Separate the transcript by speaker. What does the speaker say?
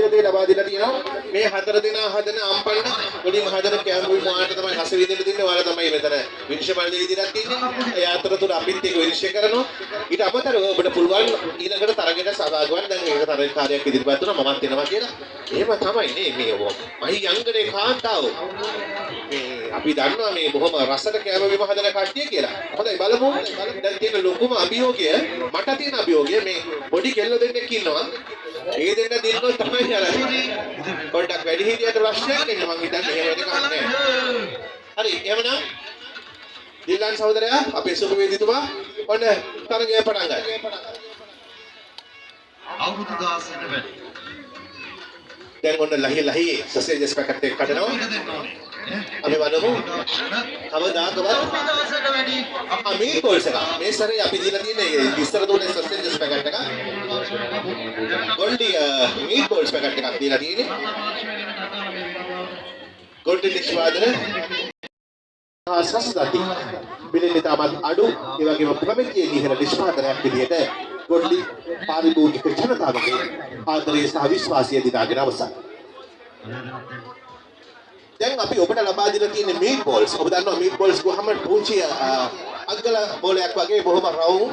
Speaker 1: කියන දේ ලබා දීලා තියෙනවා. මේ 4 දෙනා හදන අම්පන්න වලින් හදන කැම්බුයි මාට තමයි රස විඳින්න දෙන්නේ. ඔයාලා තමයි මෙතන විනිශ්චය බලන විදිහට තියෙන්නේ. ඒ අතරතුර අපිත් ඒක විනිශ්චය කරනවා. ඊට අමතරව ඔබට පුළුවන් ඊළඟට තරගයට සහභාගී වෙන්න. දැන් ඒක තරගකාරයක් ඉදිරිපත් වුණා මමත් එනවා කියලා. එහෙම තමයි නේ මේ මහි යංගනේ කාන්තාව. මේ අපි දන්නවා මේ බොහොම රසට කැම බිම හදන කට්ටිය කියලා. හොඳයි බලමු. දැන් තියෙන ලොකුම අභියෝගය මට තියෙන අභියෝගය මේ පොඩි කෙල්ල දෙන්නෙක් ඉන්නවා. ඒ දෙන්න දිනනොත් තමයි අර පොඩ්ඩක් වැඩි හිටියට ප්‍රශ්නයක් එන්නේ මං හිතන්නේ එහෙම වෙනකන් නෑ. හරි එහෙමනම් දිල්ලන් සහෝදරයා අපේ සුභවේදීතුමා ඔන්න තරගය පටන් ගන්න.
Speaker 2: අවුරුදු 16කට වැඩි.
Speaker 1: දැන් ඔන්න ලහි සසේජස් පැකට් එක කඩනවා. අපි බලමු කවදාකවත් මේ කෝල්ස් එක මේ සැරේ අපි දීලා තියෙන ඉස්සර දුන්නේ සසේජස් පැකට් එක ගොල්ඩි මීට් බෝල්ස් පැකට් එකක් දීලා තියෙන්නේ. ගොල්ඩි නිෂ්පාදන සස්තති බිලෙන් තාමත් අඩු ඒ වගේම ප්‍රමිතියේ ඉහළ නිෂ්පාදනයක් විදිහට ගොල්ඩි පාරිභෝගික ජනතාවගේ ආදරය සහ විශ්වාසය දිනාගෙන අවසන්. දැන් අපි ඔබට ලබා දීලා තියෙන මීට් බෝල්ස් ඔබ දන්නවා මීට් බෝල්ස් ගොහම පුංචි අග්ගල බෝලයක් වගේ බොහොම රවුම්